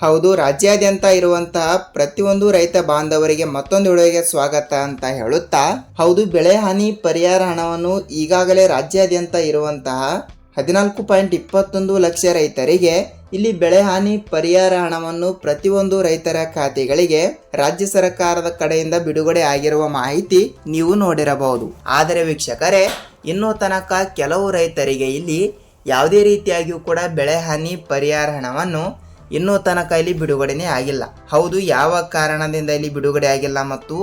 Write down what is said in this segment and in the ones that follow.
ಹೌದು, ರಾಜ್ಯಾದ್ಯಂತ ಇರುವಂತಹ ಪ್ರತಿಯೊಂದು ರೈತ ಬಾಂಧವರಿಗೆ ಮತ್ತೊಂದು ವಿಡಿಯೋಗೆ ಸ್ವಾಗತ ಅಂತ ಹೇಳುತ್ತಾ, ಹೌದು, ಬೆಳೆ ಹಾನಿ ಪರಿಹಾರ ಹಣವನ್ನು ಈಗಾಗಲೇ ರಾಜ್ಯಾದ್ಯಂತ ಇರುವಂತಹ 14.21 ಲಕ್ಷ ರೈತರಿಗೆ ಇಲ್ಲಿ ಬೆಳೆ ಹಾನಿ ಪರಿಹಾರ ಹಣವನ್ನು ಪ್ರತಿಯೊಂದು ರೈತರ ಖಾತೆಗಳಿಗೆ ರಾಜ್ಯ ಸರ್ಕಾರದ ಕಡೆಯಿಂದ ಬಿಡುಗಡೆ ಆಗಿರುವ ಮಾಹಿತಿ ನೀವು ನೋಡಿರಬಹುದು. ಆದರೆ ವೀಕ್ಷಕರೇ, ಇನ್ನೂ ತನಕ ಕೆಲವು ರೈತರಿಗೆ ಇಲ್ಲಿ ಯಾವುದೇ ರೀತಿಯಾಗಿಯೂ ಕೂಡ ಬೆಳೆ ಹಾನಿ ಪರಿಹಾರ ಹಣವನ್ನು ಇನ್ನೂ ತನಕ ಇಲ್ಲಿ ಬಿಡುಗಡೆನೇ ಆಗಿಲ್ಲ. ಹೌದು, ಯಾವ ಕಾರಣದಿಂದ ಇಲ್ಲಿ ಬಿಡುಗಡೆ ಆಗಿಲ್ಲ ಮತ್ತು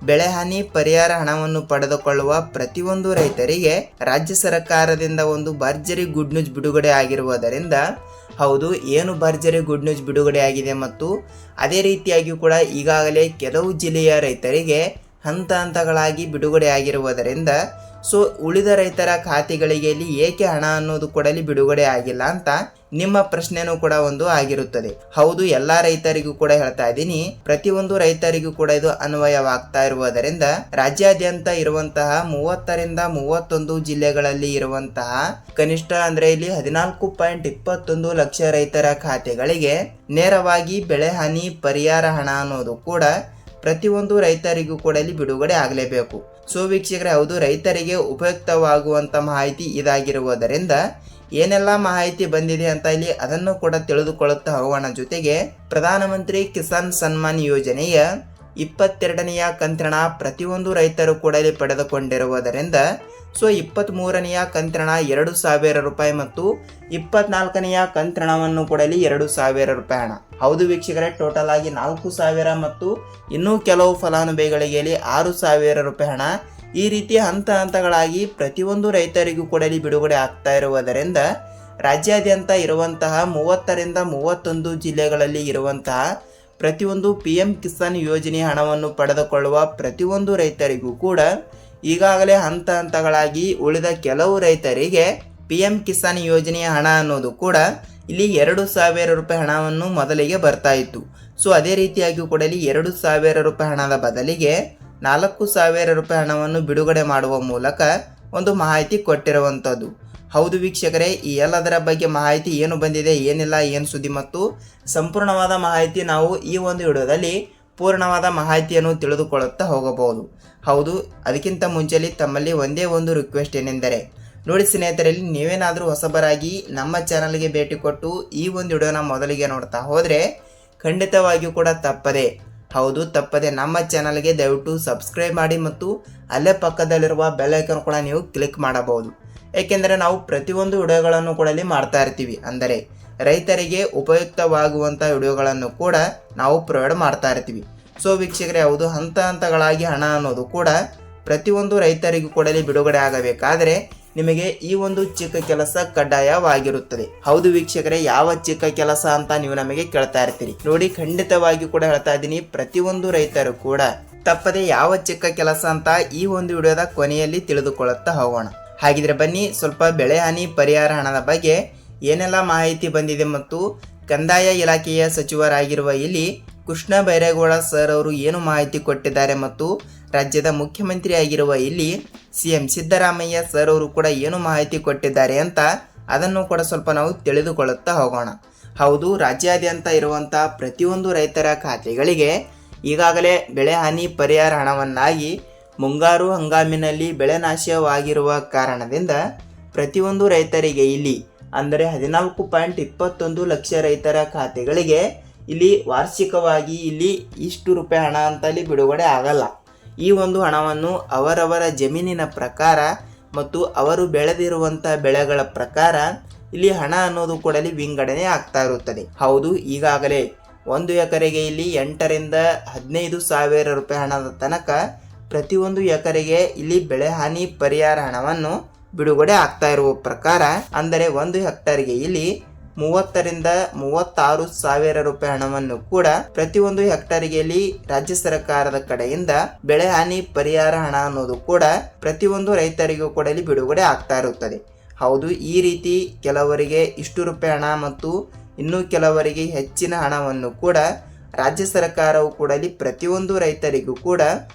ಬೆಳೆ ಹಾನಿ ಪರಿಹಾರ ಹಣವನ್ನು ಪಡೆದುಕೊಳ್ಳುವ ಪ್ರತಿಯೊಂದು ರೈತರಿಗೆ ರಾಜ್ಯ ಸರ್ಕಾರದಿಂದ ಒಂದು ಭರ್ಜರಿ ಗುಡ್ ನ್ಯೂಸ್ ಬಿಡುಗಡೆ ಆಗಿರುವುದರಿಂದ, ಹೌದು, ಏನು ಭರ್ಜರಿ ಗುಡ್ ನ್ಯೂಸ್ ಬಿಡುಗಡೆ ಆಗಿದೆ ಮತ್ತು ಅದೇ ರೀತಿಯಾಗಿಯೂ ಕೂಡ ಈಗಾಗಲೇ ಕೆಲವು ಜಿಲ್ಲೆಯ ರೈತರಿಗೆ ಹಂತ ಹಂತಗಳಾಗಿ ಬಿಡುಗಡೆ ಆಗಿರುವುದರಿಂದ, ಸೊ ಉಳಿದ ರೈತರ ಖಾತೆಗಳಿಗೆ ಇಲ್ಲಿ ಏಕೆ ಹಣ ಅನ್ನೋದು ಕೂಡ ಇಲ್ಲಿ ಬಿಡುಗಡೆ ಆಗಿಲ್ಲ ಅಂತ ನಿಮ್ಮ ಪ್ರಶ್ನೆನೂ ಕೂಡ ಒಂದು ಆಗಿರುತ್ತದೆ. ಹೌದು, ಎಲ್ಲಾ ರೈತರಿಗೂ ಕೂಡ ಹೇಳ್ತಾ ಇದ್ದೀನಿ, ಪ್ರತಿಯೊಂದು ರೈತರಿಗೂ ಕೂಡ ಇದು ಅನ್ವಯವಾಗ್ತಾ ಇರುವುದರಿಂದ ರಾಜ್ಯಾದ್ಯಂತ ಇರುವಂತಹ 30 ರಿಂದ 31 ಜಿಲ್ಲೆಗಳಲ್ಲಿ ಇರುವಂತಹ ಕನಿಷ್ಠ ಅಂದ್ರೆ ಇಲ್ಲಿ 14.21 ಲಕ್ಷ ರೈತರ ಖಾತೆಗಳಿಗೆ ನೇರವಾಗಿ ಬೆಳೆ ಹಾನಿ ಪರಿಹಾರ ಹಣ ಅನ್ನೋದು ಕೂಡ ಪ್ರತಿಯೊಂದು ರೈತರಿಗೂ ಕೂಡ ಇಲ್ಲಿ ಬಿಡುಗಡೆ ಆಗಲೇಬೇಕು. ಸೊ ವೀಕ್ಷಕರೇ, ಹೌದು, ರೈತರಿಗೆ ಉಪಯುಕ್ತವಾಗುವಂತ ಮಾಹಿತಿ ಇದಾಗಿರುವುದರಿಂದ ಏನೆಲ್ಲ ಮಾಹಿತಿ ಬಂದಿದೆ ಅಂತ ಇಲ್ಲಿ ಅದನ್ನು ಕೂಡ ತಿಳಿದುಕೊಳ್ಳುತ್ತಾ ಹೋಗೋಣ. ಜೊತೆಗೆ ಪ್ರಧಾನಮಂತ್ರಿ ಕಿಸಾನ್ ಸನ್ಮಾನ್ ಯೋಜನೆಯ 22ನೆಯ ಕಂತಿನ ಪ್ರತಿಯೊಂದು ರೈತರು ಕೂಡ ಇಲ್ಲಿ ಪಡೆದುಕೊಂಡಿರುವುದರಿಂದ, ಸೊ 23ನೆಯ ಕಂತಿನ 2,000 ರೂಪಾಯಿ ಮತ್ತು 24ನೆಯ ಕಂತಿನವನ್ನು ಕೂಡ ಇಲ್ಲಿ 2,000 ರೂಪಾಯಿ ಹಣ. ಹೌದು ವೀಕ್ಷಕರೇ, ಟೋಟಲ್ ಆಗಿ 4,000 ಮತ್ತು ಇನ್ನೂ ಕೆಲವು ಫಲಾನುಭವಿಗಳಿಗೆ ಇಲ್ಲಿ 6,000 ರೂಪಾಯಿ ಹಣ. ಈ ರೀತಿ ಹಂತ ಹಂತಗಳಾಗಿ ಪ್ರತಿಯೊಂದು ರೈತರಿಗೂ ಕೂಡ ಇಲ್ಲಿ ಬಿಡುಗಡೆ ಆಗ್ತಾ ಇರುವುದರಿಂದ ರಾಜ್ಯಾದ್ಯಂತ ಇರುವಂತಹ 30 ರಿಂದ 31 ಜಿಲ್ಲೆಗಳಲ್ಲಿ ಇರುವಂತಹ ಪ್ರತಿಯೊಂದು PM ಕಿಸಾನ್ ಯೋಜನೆ ಹಣವನ್ನು ಪಡೆದುಕೊಳ್ಳುವ ಪ್ರತಿಯೊಂದು ರೈತರಿಗೂ ಕೂಡ ಈಗಾಗಲೇ ಹಂತ ಹಂತಗಳಾಗಿ ಉಳಿದ ಕೆಲವು ರೈತರಿಗೆ PM ಕಿಸಾನ್ ಯೋಜನೆಯ ಹಣ ಅನ್ನೋದು ಕೂಡ ಇಲ್ಲಿ 2,000 ರೂಪಾಯಿ ಹಣವನ್ನು ಮೊದಲಿಗೆ ಬರ್ತಾ ಇತ್ತು. ಸೊ ಅದೇ ರೀತಿಯಾಗಿ ಕೂಡ ಇಲ್ಲಿ 2,000 ರೂಪಾಯಿ ಹಣದ ಬದಲಿಗೆ 4,000 ರೂಪಾಯಿ ಹಣವನ್ನು ಬಿಡುಗಡೆ ಮಾಡುವ ಮೂಲಕ ಒಂದು ಮಾಹಿತಿ ಕೊಟ್ಟಿರುವಂಥದ್ದು. ಹೌದು ವೀಕ್ಷಕರೇ, ಈ ಎಲ್ಲದರ ಬಗ್ಗೆ ಮಾಹಿತಿ ಏನು ಬಂದಿದೆ, ಏನಿಲ್ಲ, ಏನು ಸುದ್ದಿ ಮತ್ತು ಸಂಪೂರ್ಣವಾದ ಮಾಹಿತಿ ನಾವು ಈ ಒಂದು ವಿಡಿಯೋದಲ್ಲಿ ಪೂರ್ಣವಾದ ಮಾಹಿತಿಯನ್ನು ತಿಳಿದುಕೊಳ್ಳುತ್ತಾ ಹೋಗಬಹುದು. ಹೌದು, ಅದಕ್ಕಿಂತ ಮುಂಚೆಲಿ ತಮ್ಮಲ್ಲಿ ಒಂದೇ ಒಂದು ರಿಕ್ವೆಸ್ಟ್ ಏನೆಂದರೆ, ನೋಡಿ ಸ್ನೇಹಿತರಲ್ಲಿ, ನೀವೇನಾದರೂ ಹೊಸಬರಾಗಿ ನಮ್ಮ ಚಾನಲ್ಗೆ ಭೇಟಿ ಕೊಟ್ಟು ಈ ಒಂದು ವಿಡಿಯೋನ ಮೊದಲಿಗೆ ನೋಡ್ತಾ ಹೋದರೆ ಖಂಡಿತವಾಗಿಯೂ ಕೂಡ ತಪ್ಪದೆ ನಮ್ಮ ಚಾನಲ್ಗೆ ದಯವಿಟ್ಟು ಸಬ್ಸ್ಕ್ರೈಬ್ ಮಾಡಿ ಮತ್ತು ಅಲ್ಲೇ ಪಕ್ಕದಲ್ಲಿರುವ ಬೆಲ್ ಐಕಾನ್ ಕೂಡ ನೀವು ಕ್ಲಿಕ್ ಮಾಡಬಹುದು. ಏಕೆಂದರೆ ನಾವು ಪ್ರತಿಯೊಂದು ವಿಡಿಯೋಗಳನ್ನು ಕೂಡ ಇಲ್ಲಿ ಮಾಡ್ತಾ ಇರ್ತೀವಿ, ಅಂದರೆ ರೈತರಿಗೆ ಉಪಯುಕ್ತವಾಗುವಂಥ ವಿಡಿಯೋಗಳನ್ನು ಕೂಡ ನಾವು ಪ್ರೊವೈಡ್ ಮಾಡ್ತಾ ಇರ್ತೀವಿ. ಸೊ ವೀಕ್ಷಕರೇ, ಹೌದು, ಹಂತ ಹಂತಗಳಾಗಿ ಹಣ ಅನ್ನೋದು ಕೂಡ ಪ್ರತಿಯೊಂದು ರೈತರಿಗೂ ಕೂಡ ಇಲ್ಲಿ ಬಿಡುಗಡೆ ಆಗಬೇಕಾದರೆ ನಿಮಗೆ ಈ ಒಂದು ಚಿಕ್ಕ ಕೆಲಸ ಕಡ್ಡಾಯವಾಗಿರುತ್ತದೆ. ಹೌದು ವೀಕ್ಷಕರೇ, ಯಾವ ಚಿಕ್ಕ ಕೆಲಸ ಅಂತ ನೀವು ನಮಗೆ ಕೇಳ್ತಾ ಇರ್ತೀರಿ. ನೋಡಿ, ಖಂಡಿತವಾಗಿ ಕೂಡ ಹೇಳ್ತಾ ಇದ್ದೀನಿ, ಪ್ರತಿಯೊಂದು ರೈತರು ಕೂಡ ತಪ್ಪದೆ ಯಾವ ಚಿಕ್ಕ ಕೆಲಸ ಅಂತ ಈ ಒಂದು ವಿಡಿಯೋದ ಕೊನೆಯಲ್ಲಿ ತಿಳಿದುಕೊಳ್ಳುತ್ತಾ ಹೋಗೋಣ. ಹಾಗಿದ್ರೆ ಬನ್ನಿ, ಸ್ವಲ್ಪ ಬೆಳೆ ಹಾನಿ ಪರಿಹಾರ ಹಣದ ಬಗ್ಗೆ ಏನೆಲ್ಲ ಮಾಹಿತಿ ಬಂದಿದೆ ಮತ್ತು ಕಂದಾಯ ಇಲಾಖೆಯ ಸಚಿವರಾಗಿರುವ ಇಲ್ಲಿ ಕೃಷ್ಣ ಬೈರೇಗೌಡ ಸರ್ ಅವರು ಏನು ಮಾಹಿತಿ ಕೊಟ್ಟಿದ್ದಾರೆ ಮತ್ತು ರಾಜ್ಯದ ಮುಖ್ಯಮಂತ್ರಿ ಆಗಿರುವ ಇಲ್ಲಿ CM ಸಿದ್ದರಾಮಯ್ಯ ಸರ್ ಅವರು ಕೂಡ ಏನು ಮಾಹಿತಿ ಕೊಟ್ಟಿದ್ದಾರೆ ಅಂತ ಅದನ್ನು ಕೂಡ ಸ್ವಲ್ಪ ನಾವು ತಿಳಿದುಕೊಳ್ಳುತ್ತಾ ಹೋಗೋಣ. ಹೌದು, ರಾಜ್ಯಾದ್ಯಂತ ಇರುವಂತಹ ಪ್ರತಿಯೊಂದು ರೈತರ ಖಾತೆಗಳಿಗೆ ಈಗಾಗಲೇ ಬೆಳೆ ಹಾನಿ ಪರಿಹಾರ ಹಣವನ್ನಾಗಿ ಮುಂಗಾರು ಹಂಗಾಮಿನಲ್ಲಿ ಬೆಳೆ ನಾಶವಾಗಿರುವ ಕಾರಣದಿಂದ ಪ್ರತಿಯೊಂದು ರೈತರಿಗೆ ಇಲ್ಲಿ ಅಂದರೆ 14.21 ಲಕ್ಷ ರೈತರ ಖಾತೆಗಳಿಗೆ ಇಲ್ಲಿ ವಾರ್ಷಿಕವಾಗಿ ಇಲ್ಲಿ ಇಷ್ಟು ರೂಪಾಯಿ ಹಣ ಅಂತ ಇಲ್ಲಿ ಬಿಡುಗಡೆ ಆಗಲ್ಲ. ಈ ಒಂದು ಹಣವನ್ನು ಅವರವರ ಜಮೀನಿನ ಪ್ರಕಾರ ಮತ್ತು ಅವರು ಬೆಳೆದಿರುವಂಥ ಬೆಳೆಗಳ ಪ್ರಕಾರ ಇಲ್ಲಿ ಹಣ ಅನ್ನೋದು ಕೂಡ ಇಲ್ಲಿ ವಿಂಗಡಣೆ ಆಗ್ತಾ ಇರುತ್ತದೆ. ಹೌದು, ಈಗಾಗಲೇ 1 ಎಕರೆಗೆ ಇಲ್ಲಿ 8 ರಿಂದ 15 ಸಾವಿರ ರೂಪಾಯಿ ಹಣದ ತನಕ ಪ್ರತಿಯೊಂದು ಎಕರೆಗೆ ಇಲ್ಲಿ ಬೆಳೆ ಹಾನಿ ಪರಿಹಾರ ಹಣವನ್ನು ಬಿಡುಗಡೆ ಆಗ್ತಾ ಇರುವ ಪ್ರಕಾರ, ಅಂದರೆ 1 ಹೆಕ್ಟರ್ಗೆ ಇಲ್ಲಿ 30 ರಿಂದ 36 ಸಾವಿರ ರೂಪಾಯಿ ಹಣವನ್ನು ಕೂಡ ಪ್ರತಿಯೊಂದು ಹೆಕ್ಟರ್ಗೆ ಇಲ್ಲಿ ರಾಜ್ಯ ಸರ್ಕಾರದ ಕಡೆಯಿಂದ ಬೆಳೆ ಹಾನಿ ಪರಿಹಾರ ಹಣ ಅನ್ನೋದು ಕೂಡ ಪ್ರತಿಯೊಂದು ರೈತರಿಗೂ ಕೂಡ ಇಲ್ಲಿ ಬಿಡುಗಡೆ ಆಗ್ತಾ ಇರುತ್ತದೆ. ಹೌದು, ಈ ರೀತಿ ಕೆಲವರಿಗೆ ಇಷ್ಟು ರೂಪಾಯಿ ಹಣ ಮತ್ತು ಇನ್ನು ಕೆಲವರಿಗೆ ಹೆಚ್ಚಿನ ಹಣವನ್ನು ಕೂಡ ರಾಜ್ಯ ಸರ್ಕಾರವು ಕೂಡ ಇಲ್ಲಿ ಪ್ರತಿಯೊಂದು ರೈತರಿಗೂ ಕೂಡ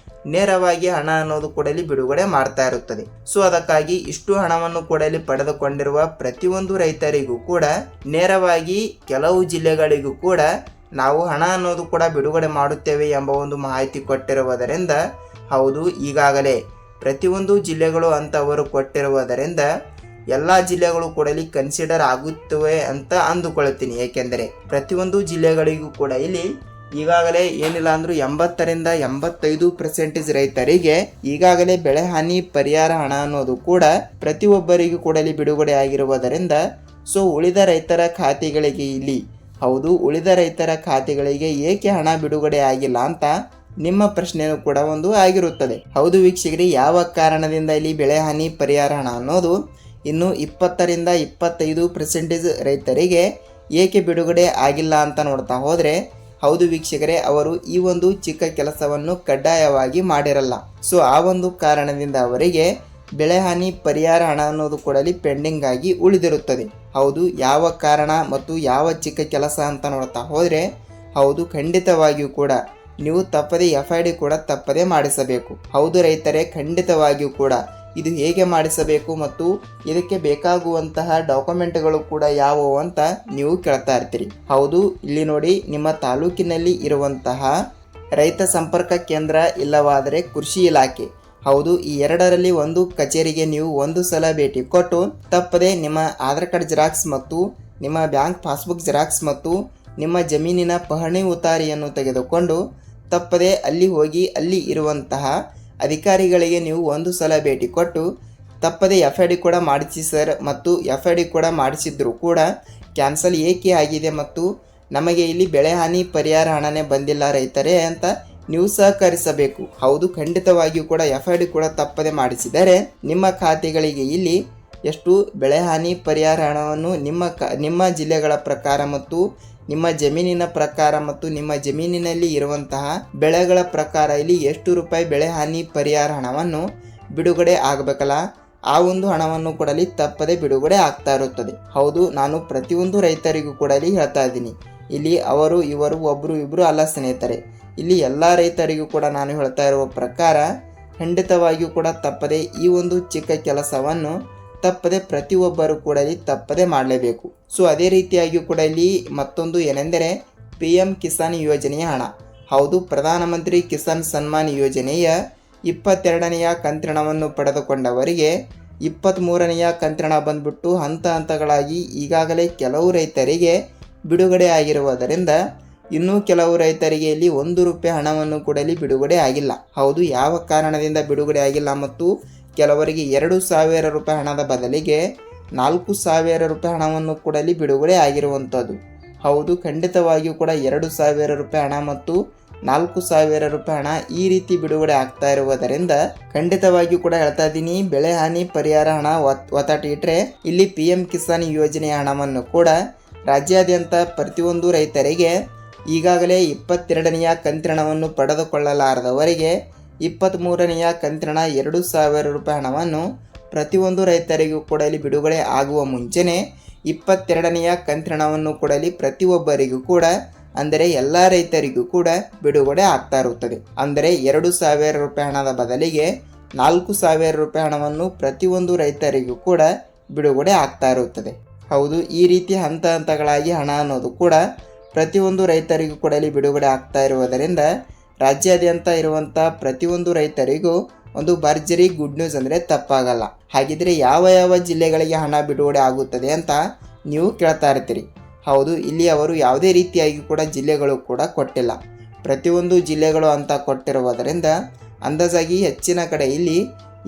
ನೇರವಾಗಿ ಹಣ ಅನ್ನೋದು ಕೂಡ ಇಲ್ಲಿ ಬಿಡುಗಡೆ ಮಾಡ್ತಾ ಇರುತ್ತದೆ. ಸೊ ಅದಕ್ಕಾಗಿ ಇಷ್ಟು ಹಣವನ್ನು ಕೂಡ ಇಲ್ಲಿ ಪಡೆದುಕೊಂಡಿರುವ ಪ್ರತಿಯೊಂದು ರೈತರಿಗೂ ಕೂಡ ನೇರವಾಗಿ ಕೆಲವು ಜಿಲ್ಲೆಗಳಿಗೂ ಕೂಡ ನಾವು ಹಣ ಅನ್ನೋದು ಕೂಡ ಬಿಡುಗಡೆ ಮಾಡುತ್ತೇವೆ ಎಂಬ ಒಂದು ಮಾಹಿತಿ ಕೊಟ್ಟಿರುವುದರಿಂದ ಹೌದು ಈಗಾಗಲೇ ಪ್ರತಿಯೊಂದು ಜಿಲ್ಲೆಗಳು ಅಂತ ಅವರು ಕೊಟ್ಟಿರುವುದರಿಂದ ಎಲ್ಲ ಜಿಲ್ಲೆಗಳು ಕೂಡ ಇಲ್ಲಿ ಕನ್ಸಿಡರ್ ಆಗುತ್ತವೆ ಅಂತ ಅಂದುಕೊಳ್ಳುತ್ತೀನಿ. ಏಕೆಂದರೆ ಪ್ರತಿಯೊಂದು ಜಿಲ್ಲೆಗಳಿಗೂ ಕೂಡ ಇಲ್ಲಿ ಈಗಾಗಲೇ ಏನಿಲ್ಲ ಅಂದ್ರೂ 80ರಿಂದ 85% ರೈತರಿಗೆ ಈಗಾಗಲೇ ಬೆಳೆ ಹಾನಿ ಪರಿಹಾರ ಹಣ ಅನ್ನೋದು ಕೂಡ ಪ್ರತಿಯೊಬ್ಬರಿಗೂ ಕೂಡ ಇಲ್ಲಿ ಬಿಡುಗಡೆ ಆಗಿರುವುದರಿಂದ ಸೊ ಉಳಿದ ರೈತರ ಖಾತೆಗಳಿಗೆ ಇಲ್ಲಿ ಹೌದು ಉಳಿದ ರೈತರ ಖಾತೆಗಳಿಗೆ ಏಕೆ ಹಣ ಬಿಡುಗಡೆ ಆಗಿಲ್ಲ ಅಂತ ನಿಮ್ಮ ಪ್ರಶ್ನೆಯೂ ಕೂಡ ಒಂದು ಆಗಿರುತ್ತದೆ. ಹೌದು ವೀಕ್ಷಕರೇ, ಯಾವ ಕಾರಣದಿಂದ ಇಲ್ಲಿ ಬೆಳೆ ಹಾನಿ ಪರಿಹಾರ ಹಣ ಅನ್ನೋದು ಇನ್ನು 20ರಿಂದ 25% ರೈತರಿಗೆ ಏಕೆ ಬಿಡುಗಡೆ ಆಗಿಲ್ಲ ಅಂತ ನೋಡ್ತಾ ಹೋದರೆ ಹೌದು ವೀಕ್ಷಕರೇ, ಅವರು ಈ ಒಂದು ಚಿಕ್ಕ ಕೆಲಸವನ್ನು ಕಡ್ಡಾಯವಾಗಿ ಮಾಡಿರಲ್ಲ. ಸೊ ಆ ಒಂದು ಕಾರಣದಿಂದ ಅವರಿಗೆ ಬೆಳೆ ಹಾನಿ ಪರಿಹಾರ ಹಣ ಅನ್ನೋದು ಕೂಡ ಪೆಂಡಿಂಗ್ ಆಗಿ ಉಳಿದಿರುತ್ತದೆ. ಹೌದು ಯಾವ ಕಾರಣ ಮತ್ತು ಯಾವ ಚಿಕ್ಕ ಕೆಲಸ ಅಂತ ನೋಡ್ತಾ ಹೋದರೆ ಹೌದು ಖಂಡಿತವಾಗಿಯೂ ಕೂಡ ನೀವು ತಪ್ಪದೆ FID ಕೂಡ ತಪ್ಪದೆ ಮಾಡಿಸಬೇಕು. ಹೌದು ರೈತರೇ, ಖಂಡಿತವಾಗಿಯೂ ಕೂಡ ಇದು ಹೇಗೆ ಮಾಡಿಸಬೇಕು ಮತ್ತು ಇದಕ್ಕೆ ಬೇಕಾಗುವಂತಹ ಡಾಕ್ಯುಮೆಂಟ್ಗಳು ಕೂಡ ಯಾವುವು ಅಂತ ನೀವು ಕೇಳ್ತಾ ಇರ್ತೀರಿ. ಹೌದು ಇಲ್ಲಿ ನೋಡಿ, ನಿಮ್ಮ ತಾಲೂಕಿನಲ್ಲಿ ಇರುವಂತಹ ರೈತ ಸಂಪರ್ಕ ಕೇಂದ್ರ ಇಲ್ಲವಾದರೆ ಕೃಷಿ ಇಲಾಖೆ, ಹೌದು ಈ ಎರಡರಲ್ಲಿ ಒಂದು ಕಚೇರಿಗೆ ನೀವು ಒಂದು ಸಲ ಭೇಟಿ ಕೊಟ್ಟು ತಪ್ಪದೆ ನಿಮ್ಮ ಆಧಾರ್ ಕಾರ್ಡ್ ಜೆರಾಕ್ಸ್ ಮತ್ತು ನಿಮ್ಮ ಬ್ಯಾಂಕ್ ಪಾಸ್ಬುಕ್ ಜೆರಾಕ್ಸ್ ಮತ್ತು ನಿಮ್ಮ ಜಮೀನಿನ ಪಹಣಿ ಉತಾರಿಯನ್ನು ತೆಗೆದುಕೊಂಡು ತಪ್ಪದೆ ಅಲ್ಲಿ ಹೋಗಿ ಅಲ್ಲಿ ಇರುವಂತಹ ಅಧಿಕಾರಿಗಳಿಗೆ ನೀವು ಒಂದು ಸಲ ಭೇಟಿ ಕೊಟ್ಟು ತಪ್ಪದೆ FID ಕೂಡ ಮಾಡಿಸಿ ಸರ್, ಮತ್ತು FID ಕೂಡ ಮಾಡಿಸಿದ್ರು ಕೂಡ ಕ್ಯಾನ್ಸಲ್ ಏಕೆ ಆಗಿದೆ ಮತ್ತು ನಮಗೆ ಇಲ್ಲಿ ಬೆಳೆ ಹಾನಿ ಪರಿಹಾರ ಹಣನೇ ಬಂದಿಲ್ಲ ರೈತರೇ ಅಂತ ನೀವು ಸಹಕರಿಸಬೇಕು. ಹೌದು ಖಂಡಿತವಾಗಿಯೂ ಕೂಡ FID ಕೂಡ ತಪ್ಪದೆ ಮಾಡಿಸಿದರೆ ನಿಮ್ಮ ಖಾತೆಗಳಿಗೆ ಇಲ್ಲಿ ಎಷ್ಟು ಬೆಳೆ ಹಾನಿ ಪರಿಹಾರ ಹಣವನ್ನು ನಿಮ್ಮ ಜಿಲ್ಲೆಗಳ ಪ್ರಕಾರ ಮತ್ತು ನಿಮ್ಮ ಜಮೀನಿನ ಪ್ರಕಾರ ಮತ್ತು ನಿಮ್ಮ ಜಮೀನಿನಲ್ಲಿ ಇರುವಂತಹ ಬೆಳೆಗಳ ಪ್ರಕಾರ ಇಲ್ಲಿ ಎಷ್ಟು ರೂಪಾಯಿ ಬೆಳೆ ಹಾನಿ ಪರಿಹಾರ ಹಣವನ್ನು ಬಿಡುಗಡೆ ಆಗಬೇಕಲ್ಲ ಆ ಒಂದು ಹಣವನ್ನು ಕೂಡ ತಪ್ಪದೆ ಬಿಡುಗಡೆ ಆಗ್ತಾ ಇರುತ್ತದೆ. ಹೌದು ನಾನು ಪ್ರತಿಯೊಂದು ರೈತರಿಗೂ ಕೂಡ ಹೇಳ್ತಾ ಇದ್ದೀನಿ. ಇಲ್ಲಿ ಅವರು ಇವರು ಒಬ್ಬರು ಇಬ್ಬರು ಅಲ್ಲ ಸ್ನೇಹಿತರೆ, ಇಲ್ಲಿ ಎಲ್ಲ ರೈತರಿಗೂ ಕೂಡ ನಾನು ಹೇಳ್ತಾ ಇರುವ ಪ್ರಕಾರ ಖಂಡಿತವಾಗಿಯೂ ಕೂಡ ತಪ್ಪದೆ ಈ ಒಂದು ಚಿಕ್ಕ ಕೆಲಸವನ್ನು ತಪ್ಪದೆ ಪ್ರತಿಯೊಬ್ಬರು ಕೂಡ ಇಲ್ಲಿ ತಪ್ಪದೆ ಮಾಡಲೇಬೇಕು. ಸೊ ಅದೇ ರೀತಿಯಾಗಿಯೂ ಕೂಡ ಇಲ್ಲಿ ಮತ್ತೊಂದು ಏನೆಂದರೆ PM ಕಿಸಾನ್ ಯೋಜನೆಯ ಹಣ, ಹೌದು ಪ್ರಧಾನಮಂತ್ರಿ ಕಿಸಾನ್ ಸನ್ಮಾನ್ ಯೋಜನೆಯ 22ನೆಯ ಕಂತಿನವನ್ನು ಪಡೆದುಕೊಂಡವರಿಗೆ 23ನೆಯ ಕಂತಿನ ಬಂದ್ಬಿಟ್ಟು ಹಂತಗಳಾಗಿ ಈಗಾಗಲೇ ಕೆಲವು ರೈತರಿಗೆ ಬಿಡುಗಡೆ ಆಗಿರುವುದರಿಂದ ಇನ್ನೂ ಕೆಲವು ರೈತರಿಗೆ ಇಲ್ಲಿ 1 ರೂಪಾಯಿ ಹಣವನ್ನು ಕೂಡ ಇಲ್ಲಿ ಬಿಡುಗಡೆ ಆಗಿಲ್ಲ. ಹೌದು ಯಾವ ಕಾರಣದಿಂದ ಬಿಡುಗಡೆ ಆಗಿಲ್ಲ ಮತ್ತು ಕೆಲವರಿಗೆ 2,000 ರೂಪಾಯಿ ಹಣದ ಬದಲಿಗೆ 4,000 ರೂಪಾಯಿ ಹಣವನ್ನು ಕೂಡ ಇಲ್ಲಿ ಬಿಡುಗಡೆ ಆಗಿರುವಂಥದ್ದು. ಹೌದು ಖಂಡಿತವಾಗಿಯೂ ಕೂಡ 2,000 ರೂಪಾಯಿ ಹಣ ಮತ್ತು 4,000 ರೂಪಾಯಿ ಹಣ ಈ ರೀತಿ ಬಿಡುಗಡೆ ಆಗ್ತಾ ಇರುವುದರಿಂದ ಖಂಡಿತವಾಗಿಯೂ ಕೂಡ ಹೇಳ್ತಾ ಇದ್ದೀನಿ, ಬೆಳೆ ಹಾನಿ ಪರಿಹಾರ ಹಣ ಒತ್ತಟ ಇಟ್ಟರೆ ಇಲ್ಲಿ PM ಕಿಸಾನ್ ಯೋಜನೆಯ ಹಣವನ್ನು ಕೂಡ ರಾಜ್ಯಾದ್ಯಂತ ಪ್ರತಿಯೊಂದು ರೈತರಿಗೆ ಈಗಾಗಲೇ 22ನೆಯ ಕಂತಿನವನ್ನು ಪಡೆದುಕೊಳ್ಳಲಾರದವರಿಗೆ 23ನೆಯ ಕಂತಿನ 2,000 ರೂಪಾಯಿ ಹಣವನ್ನು ಪ್ರತಿಯೊಂದು ರೈತರಿಗೂ ಕೂಡ ಇಲ್ಲಿ ಬಿಡುಗಡೆ ಆಗುವ ಮುಂಚೆನೇ 22ನೆಯ ಕಂತಿನವನ್ನು ಕೂಡ ಇಲ್ಲಿ ಪ್ರತಿಯೊಬ್ಬರಿಗೂ ಕೂಡ ಅಂದರೆ ಎಲ್ಲ ರೈತರಿಗೂ ಕೂಡ ಬಿಡುಗಡೆ ಆಗ್ತಾ ಇರುತ್ತದೆ. ಅಂದರೆ 2,000 ರೂಪಾಯಿ ಹಣದ ಬದಲಿಗೆ 4,000 ರೂಪಾಯಿ ಹಣವನ್ನು ಪ್ರತಿಯೊಂದು ರೈತರಿಗೂ ಕೂಡ ಬಿಡುಗಡೆ ಆಗ್ತಾ ಇರುತ್ತದೆ. ಹೌದು ಈ ರೀತಿ ಹಂತಗಳಾಗಿ ಹಣ ಅನ್ನೋದು ಕೂಡ ಪ್ರತಿಯೊಂದು ರೈತರಿಗೂ ಕೂಡ ಇಲ್ಲಿ ಬಿಡುಗಡೆ ಆಗ್ತಾ ಇರುವುದರಿಂದ ರಾಜ್ಯಾದ್ಯಂತ ಇರುವಂಥ ಪ್ರತಿಯೊಂದು ರೈತರಿಗೂ ಒಂದು ಭರ್ಜರಿ ಗುಡ್ ನ್ಯೂಸ್ ಅಂದರೆ ತಪ್ಪಾಗಲ್ಲ. ಹಾಗಿದ್ರೆ ಯಾವ ಯಾವ ಜಿಲ್ಲೆಗಳಿಗೆ ಹಣ ಬಿಡುಗಡೆ ಆಗುತ್ತದೆ ಅಂತ ನೀವು ಕೇಳ್ತಾ ಇರ್ತೀರಿ. ಹೌದು ಇಲ್ಲಿ ಅವರು ಯಾವುದೇ ರೀತಿಯಾಗಿ ಕೂಡ ಜಿಲ್ಲೆಗಳು ಕೂಡ ಕೊಟ್ಟಿಲ್ಲ, ಪ್ರತಿಯೊಂದು ಜಿಲ್ಲೆಗಳು ಅಂತ ಕೊಟ್ಟಿರುವುದರಿಂದ ಅಂದಾಜಾಗಿ ಹೆಚ್ಚಿನ ಕಡೆ ಇಲ್ಲಿ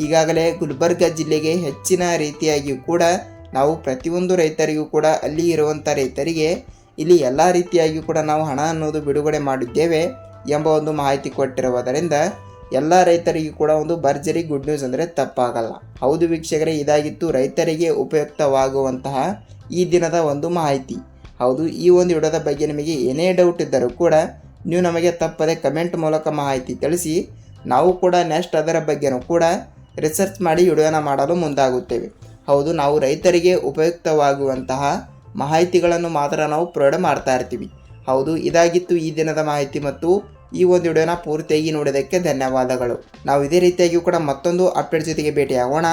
ಈಗಾಗಲೇ ಗುಲ್ಬರ್ಗ ಜಿಲ್ಲೆಗೆ ಹೆಚ್ಚಿನ ರೀತಿಯಾಗಿ ಕೂಡ ನಾವು ಪ್ರತಿಯೊಂದು ರೈತರಿಗೂ ಕೂಡ ಅಲ್ಲಿ ಇರುವಂಥ ರೈತರಿಗೆ ಇಲ್ಲಿ ಎಲ್ಲ ರೀತಿಯಾಗಿ ಕೂಡ ನಾವು ಹಣ ಅನ್ನೋದು ಬಿಡುಗಡೆ ಮಾಡಿದ್ದೇವೆ ಎಂಬ ಒಂದು ಮಾಹಿತಿ ಕೊಟ್ಟಿರುವುದರಿಂದ ಎಲ್ಲ ರೈತರಿಗೂ ಕೂಡ ಒಂದು ಭರ್ಜರಿ ಗುಡ್ ನ್ಯೂಸ್ ಅಂದರೆ ತಪ್ಪಾಗಲ್ಲ. ಹೌದು ವೀಕ್ಷಕರೇ, ಇದಾಗಿತ್ತು ರೈತರಿಗೆ ಉಪಯುಕ್ತವಾಗುವಂತಹ ಈ ದಿನದ ಒಂದು ಮಾಹಿತಿ. ಹೌದು ಈ ಒಂದು ವಿಡಿಯೋದ ಬಗ್ಗೆ ನಿಮಗೆ ಏನೇ ಡೌಟ್ ಇದ್ದರೂ ಕೂಡ ನೀವು ನಮಗೆ ತಪ್ಪದೆ ಕಮೆಂಟ್ ಮೂಲಕ ಮಾಹಿತಿ ತಿಳಿಸಿ, ನಾವು ಕೂಡ ನೆಕ್ಸ್ಟ್ ಅದರ ಬಗ್ಗೆನೂ ಕೂಡ ರಿಸರ್ಚ್ ಮಾಡಿ ವಿಡಿಯೋನ ಮಾಡಲು ಮುಂದಾಗುತ್ತೇವೆ. ಹೌದು ನಾವು ರೈತರಿಗೆ ಉಪಯುಕ್ತವಾಗುವಂತಹ ಮಾಹಿತಿಗಳನ್ನು ಮಾತ್ರ ನಾವು ಪ್ರೊವೈಡ್ ಮಾಡ್ತಾ ಇರ್ತೀವಿ. ಹೌದು ಇದಾಗಿತ್ತು ಈ ದಿನದ ಮಾಹಿತಿ ಮತ್ತು ಈ ಒಂದು ವಿಡಿಯೋನ ಪೂರ್ತಿಯಾಗಿ ನೋಡೋದಕ್ಕೆ ಧನ್ಯವಾದಗಳು. ನಾವು ಇದೇ ರೀತಿಯಾಗಿ ಕೂಡ ಮತ್ತೊಂದು ಅಪ್ಡೇಟ್ ಜೊತೆಗೆ ಭೇಟಿಯಾಗೋಣ.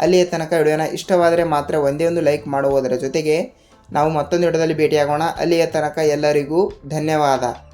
ಅಲ್ಲಿಯ ತನಕ ವಿಡಿಯೋನ ಇಷ್ಟವಾದರೆ ಮಾತ್ರ ಒಂದೇ ಒಂದು ಲೈಕ್ ಮಾಡುವುದರ ಜೊತೆಗೆ ನಾವು ಮತ್ತೊಂದು ವಿಡಿಯೋದಲ್ಲಿ ಭೇಟಿಯಾಗೋಣ. ಅಲ್ಲಿಯ ತನಕ ಎಲ್ಲರಿಗೂ ಧನ್ಯವಾದ.